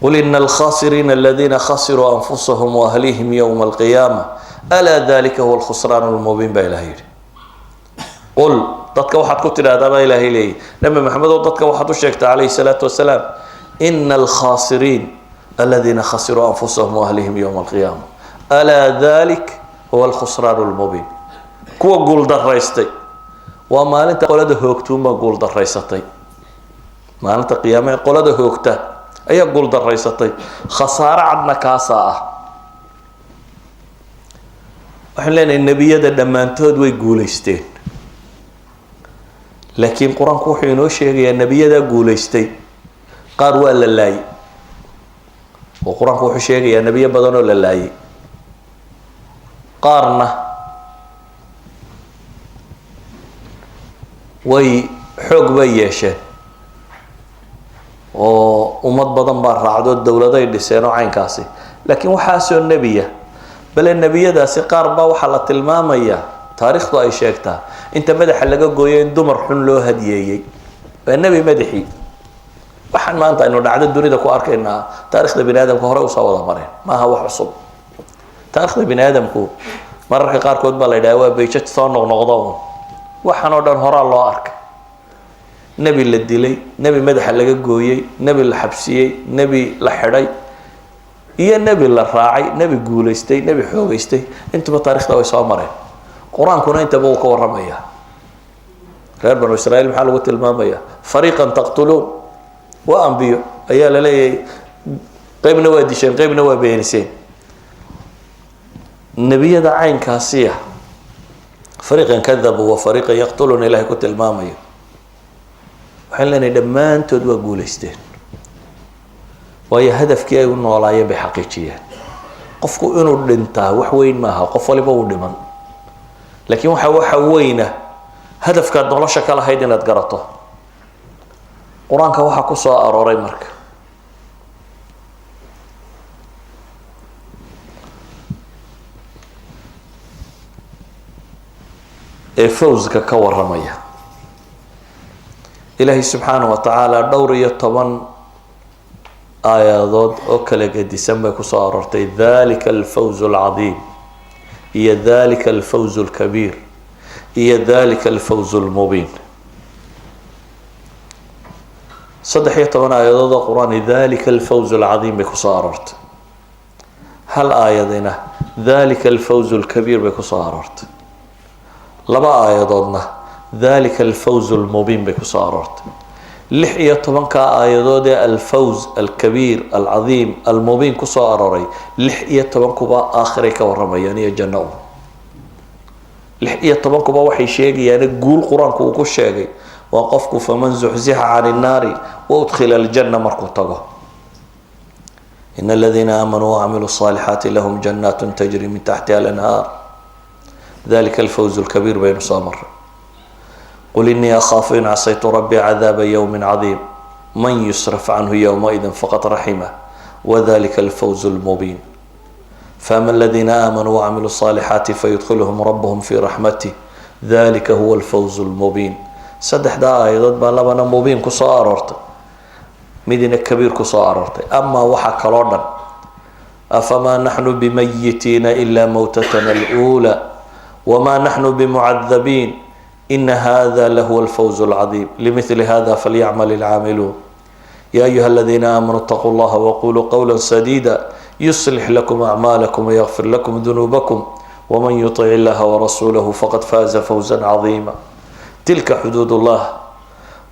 qul ina alkhasiriina aladiina khasiruu anfusahum waahlihim yowma alqiyaama alaa dalika huwa alkhusraan lmubiin baa ilahay yidhi qul dadka waxaad ku tidhahdaa baa ilaahay leeyahy nabi maxamed oo dadka waxaad u sheegtaa calayhi salaatu wasalaam ina alkhasiriin aladiina khasiruu anfusahum waahlihim yowma alqiyaama alaa dalik huwa alkhusraan lmubiin kuwa guuldaraystay waa maalinta qolada hoogtuunbaa guuldaraysatay maalinta qiyaame qolada hoogta ayaa guuldaraysatay khasaaro cadna kaasaa ah waxaan leenahay nebiyada dhammaantood way guulaysteen laakiin qur-aanku wuxuu inoo sheegayaa nebiyadaa guulaystay qaar waa la laayay oo qur-aanku wuxuu sheegayaa nebiyo badan oo la laayay qaarna way xoog bay yeesheen oo ummad badan baa raacdo dowladay dhiseen oo caynkaasi laakiin waxaasoo nebiya bale nebiyadaasi qaar baa waxaa la tilmaamayaa taariikhdu ay sheegtaa inta madaxa laga gooyo in dumar xun loo hadiyeeyey waa nebi madaxii waxaan maanta aynu dhacdo dunida ku arkaynaa taariikhda bini aadamka hore usoo wada mareen maaha wax cusub taariikhda bini aadamku mararka qaarkood baa la yidhaha waa bayjad soo noqnoqdo waxaan oo dhan horaa loo arkay nebi la dilay nebi madaxa laga gooyey nebi la xabsiyey nebi la xidhay iyo nebi la raacay nebi guulaystay nebi xoogaystay intuba taariikhda way soo mareen qur-aankuna intaba uu ka warramaya reer banu israa'iil maxaa lagu tilmaamaya fariiqan taqtuluun waa ambiyo ayaa la leeyahay qaybna waa disheen qaybna waa beeniseen nebiyada caynkaasiya fariiqan kadabu wa fariiqan yaqtuluun ilaahay ku tilmaamayo waxaan leenahay dhammaantood waa guulaysteen waayo hadafkii ay u noolaayeen bay xaqiijiyeen qofku inuu dhintaa wax weyn maaha qof waliba uu dhiman laakiin waxa weyna hadafkaad nolosha ka lahayd inaad garato qur-aanka waxaa ku soo arooray marka ee fawzka ka warramaya ilaahay subxaanahu wa tacaala dhowr iyo 10 aayadood oo kala gedisan bay ku soo aroortay dalika alfawzu alcadiim iyo dalika alfawzu alkabiir iyo dalika alfawzu almubiin 13 aayadood oo qur-aan dalika alfawzu alcadiim bay ku soo aroortay hal aayadina dalika alfawzu alkabiir bay ku soo aroortay laba aayadoodna dalika alfawzu almubiin bay ku soo aroortay 16 aayadood ee alfawz alkabiir alcadiim almubiin ku soo arooray 16 kuba aakhiray ka warramayaan iyo janno 16 kuba waxay sheegayaan guul qur-aanku uu ku sheegay waa qofku faman zuxzixa can الnaari waudkhila aljanna markuu tago in aladiina aamanuu wacamiluu الصaalixaati lahum jannaat tajri min taxtiha alanhaar dalika alfawz alkabiir baynu soo maray قل إني أخاف إن عصيت ربي عذاب يوم عظيم من يصرف عنه يومئذ فقد رحمه وذلك الفوز المبين فأما الذين آمنوا وعملوا الصالحات فيدخلهم ربهم في رحمته ذلك هو الفوز المبين سدح دا آيات بالبنا مبين كسو أرورت مدينة كبير كسو أرورت أما وحا كلوردن أفما نحن بميتين إلا موتتنا الأولى وما نحن بمعذبين إن هذا لهو الفوز العظيم لمثل هذا فليعمل العاملون يا أيها الذين آمنوا اتقوا الله وقولوا قولا سديدا يصلح لكم أعمالكم ويغفر لكم ذنوبكم ومن يطع الله ورسوله فقد فاز فوزا عظيما تلك حدود الله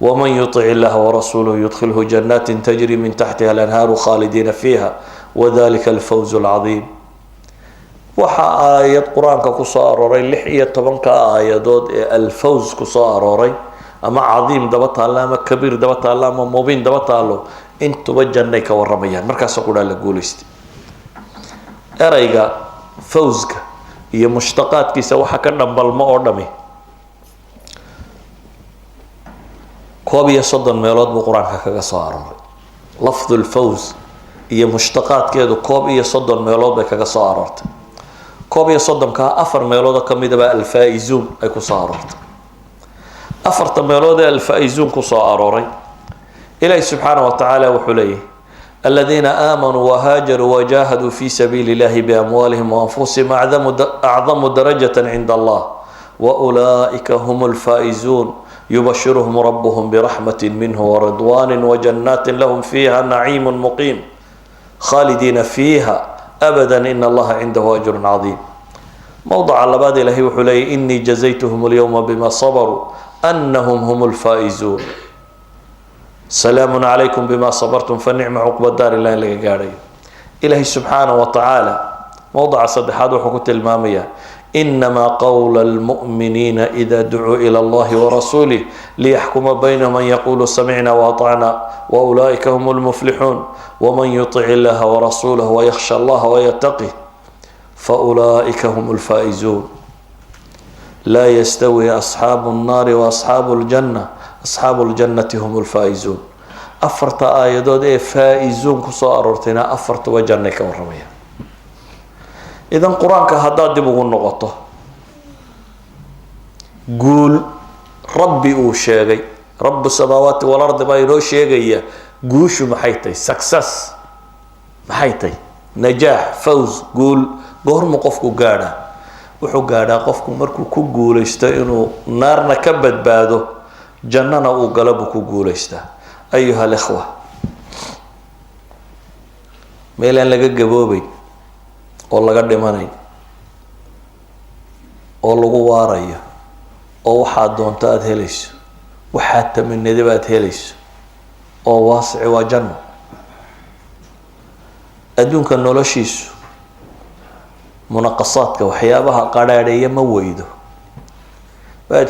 ومن يطع الله ورسوله يدخله جنات تجري من تحتها الأنهار خالدين فيها وذلك الفوز العظيم waxaa aayad qur-aanka ku soo arooray 16 aayadood ee alfawz ku soo arooray ama cadiim daba taalo ama kabiir daba taalo ama mubiin daba taalo intuba jannay ka warramayaan markaas qura la guuleystay erayga fawzka iyo mushtaqaadkiisa waxa ka dhambalmo oo dhami 31 meelood buu qur-aanka kaga soo arooray lafdul fawz iyo mushtaqaadkeedu 31 meelood bay kaga soo aroortay 31 afar meelood ka mid ah alfaa'izuun ay ku soo aroortay afarta meelood ee alfaa'izuun ku soo arooray ilaahay subxaanahu wa tacaala wuxuu leeyahay الذين آمنوا وهاجروا وجاهدوا في سبيل الله بأموالهم وأنفسهم أعظم درجة عند الله وأولئك هم الفائزون يبشرهم ربهم برحمة منه ورضوان وجنات لهم فيها نعيم مقيم خالدين فيها أبدا إن الله عنده أجر عظيم موضع اللباد إلهي وحلي إني جزيتهم اليوم بما صبروا أنهم هم الفائزون سلام عليكم بما صبرتم فنعم عقب الدار الله اللي قاري إلهي سبحانه وتعالى موضع صدحات وحكوت المامية إنما قول المؤمنين إذا دعوا إلى الله ورسوله ليحكم بينهم من يقول سمعنا وأطعنا وأولئك هم المفلحون ومن يطع الله ورسوله ويخشى الله ويتقه فأولئك هم الفائزون لا يستوي أصحاب النار وأصحاب الجنة asxaabu ljannati hum lfaa'izuun. afarta aayadood ee faa'izuun kusoo aroortayna afartuba jannay ka warramaya. idan qur-aanka haddaad dib ugu noqoto, guul rabbi uu sheegay, rabu samaawaati walardi baa inoo sheegaya guushu maxay tahay, success maxay tahay, najaax, faws, guul. goormu qofku gaadhaa? wuxuu gaadhaa qofku markuu ku guulaysto inuu naarna ka badbaado, jannana uu gala buu ku guulaystaa. ayuha alikhwa, meel aan laga gaboobayn oo laga dhimanayn oo lagu waarayo oo waxaad doonto aada helayso, waxaad tamanidaba aada helayso oo waasici waa janno. adduunka noloshiisu munaqasaadka waxyaabaha qadhaadheeya ma weydo. waad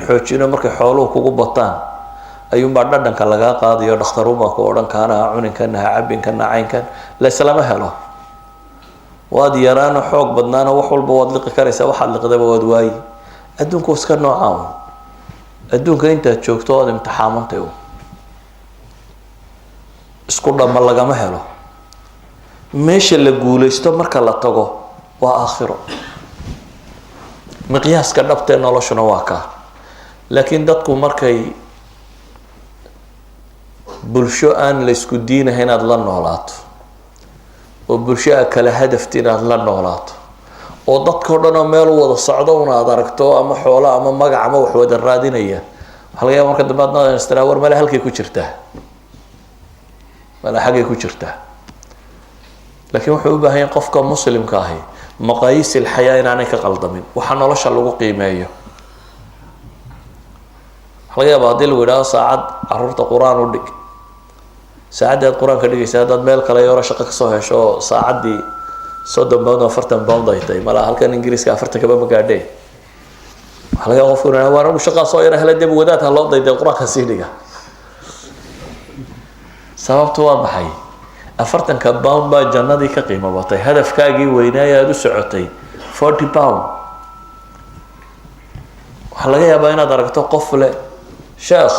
xoojino markay xooluhu kugu bataan ayuunbaa dhadhanka lagaa qaadayo, dhakhtaruunbaa ku odhan kaana ha cunin kana ha cabin kana caynkan, laislama helo. waad yaraano xoog badnaano wax walba waad liqi karaysaa, waxaad liqdaba waad waayi. adduunku iska noocaa. adduunka intaad joogto ood imtixaamantay isku dhamma lagama helo. meesha la guulaysto marka la tago waa aakhiro. miqyaaska dhabtee noloshuna waa kaa. laakiin dadku markay bulsho aan la isku diinahay inaad la noolaato, oo bulsho a kala hadafti inaad la noolaato, oo dadkao dhan oo meel u wada socdo unaad aragto, ama xoolo ama magac ama wax wada raadinaya, waxaa laga yaaba marka dambe adna istraa war male halkay ku jirtaa, male xaggay ku jirtaa. laakiin wuxuu u baahan yahay qofka muslimka ahi maqaayiis ilxayaa inaanay ka qaldamin, waxa nolosha lagu qiimeeyo. waxaa laga yaaba haddii lagu yidhahdo saacad caruurta qur-aan u dhig, saacaddii aad qur-aanka dhigaysa haddaad meel kale yaro shaqo kasoo hesho oo saacaddii 30 pound oo 40 pound ay tahay, malaa halkan ingiriiska 40 kaba ma gaadhee. waxaa laga yaaba qofku inuu waa anagu shaqaa soo yara hele dib wadaad ha loo dayday qur-aanka sii dhiga. sababtu waa maxay? 40 pound baa jannadii ka qiimo batay. hadafkaagii weynaaya aada u socotay 40 pound. waxaa laga yaabaa inaad aragto qof leh sheekh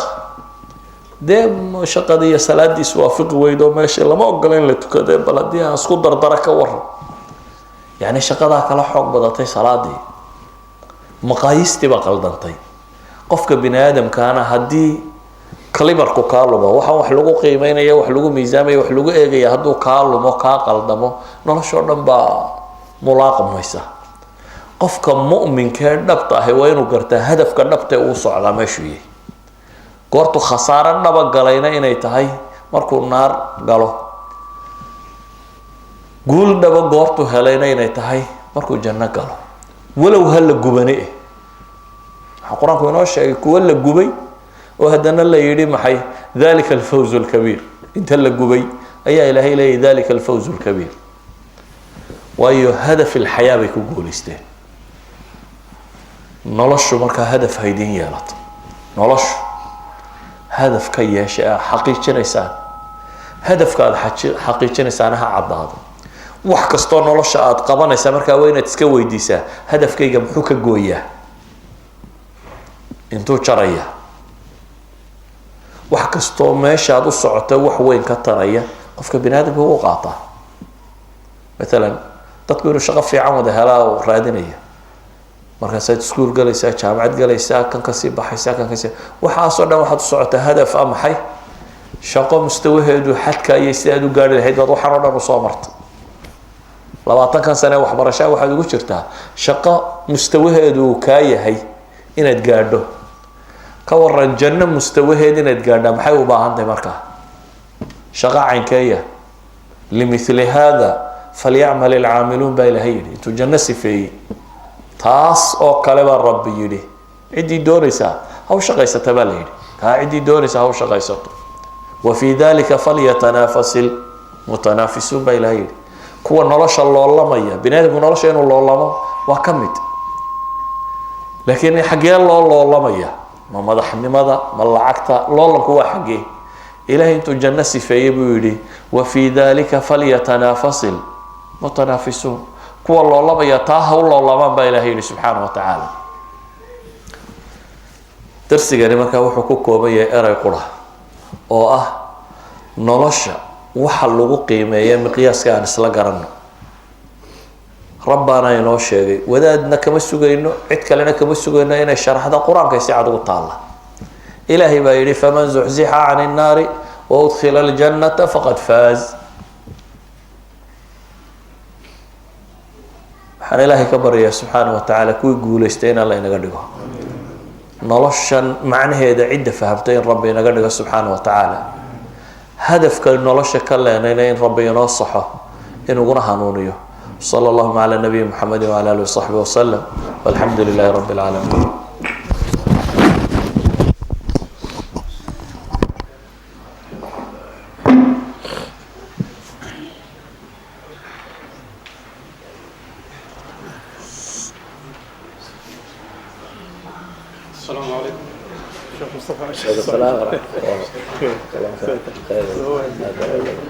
dee shaqadii iyo salaadiis waafiqi weydo meesha lama ogola in la tukade, bal haddii aan isku dardara ka waran. yacni shaqadaa kala xoog badatay salaadii, maqaayiistii baa qaldantay. qofka bini aadamkaana haddii kalibarku kaa lumo, waxaan wax lagu qiimeynaya, wax lagu miisaamaya, wax lagu eegaya, hadduu kaa lumo kaa qaldamo, noloshoo dhan baa mulaaqmaysa. qofka mu'minkee dhabta ahi waa inuu gartaa hadafka dhabtee uu socdaa meeshuu yahay. goortu khasaaro dhaba galayna inay tahay markuu naar galo, guul dhaba goortu helayna inay tahay markuu janno galo, walow ha la gubane. waxaa qur-aanku inoo sheegay kuwa la gubay oo haddana la yidhi maxay, dalika alfawz alkabiir. inta la gubay ayaa ilaahay leeyahy dalika alfawz alkabiir, waayo hadaf ilxayaa bay ku guulaysteen. noloshu markaa hadaf haydin yeelato, noloshu hadaf ka yeesha xaqiijinaysaan, hadafka aad xaqiijinaysaana ha caddaado. wax kastoo nolosha aada qabanaysaa markaa waa inaad iska weydiisaa, hadafkayga muxuu ka gooyaa, intuu jaraya. wax kastoo meesha aad u socota wax weyn ka taraya, qofka bini aadamka u qaataa. maalan dadku inuu shaqo fiican wada helaa oo raadinaya, markaasaad iskuul galaysaa, jaamacad galaysaa, kan kasii baxaysaa, kan kasii, waxaasoo dhan waxaad u socotaa hadaf ah maxay, shaqo mustawaheedu xadka iyo si aad u gaari lahayd baad waxaan oo dhan usoo martay. 20 sane waxbarashaa waxaad ugu jirtaa shaqo mustawaheedu uu kaa yahay inaad gaadho. ka waran janno mustawaheed inaad gaadhaa maxay u baahan tahay markaa? shaqo caynkeeya. limithli hada falyacmal ilcaamiluun baa ilahay yidhi intuu janno sifeeyey. taas oo kale baa rabbi yidhi ciddii doonaysaa ha u shaqaysata baa la yidhi. kaa ciddii doonaysaa ha u shaqaysato. wafii dalika falyatanaafasil mutanaafisuun baa ilahay yidhi. kuwa nolosha loolamaya, bini aadamku nolosha inuu loolamo waa ka mid, laakiin xaggee loo loolamaya? ma madaxnimada, ma lacagta? loolanku waa xaggee? ilahay intuu janno sifeeyey buu yidhi wafii dalika falyatanaafasil mutanaafisuun. kuwa loolamaya taa ha u loolamaan baa ilahay yidhi subxaana wa tacaala. darsigani markaa wuxuu ku kooban yahay eray qura oo ah nolosha waxa lagu qiimeeya miqyaaska aan isla garanno. rabbaana inoo sheegay, wadaadna kama sugayno, cid kalena kama sugayno inay sharaxda qur-aanka si cad ugu taalla. ilaahay baa yidhi faman zuxzixa can innaari wa udkhila aljannata faqad faaz. waxaan ilaahay ka baryayaa subxaana wa tacaala kuwii guulaystay in alla inaga dhigo. noloshan macnaheeda cidda fahamtay in rabbi inaga dhigo subxaana wa tacaala. hadafka nolosha ka leenayna in rabbi inoo saxo inuguna hanuuniyo. صلى الله على نبي محمد وعلى آله وصحبه وسلم والحمد لله رب العالمين. السلام عليكم شيخ مصطفى. السلام ورحمة الله.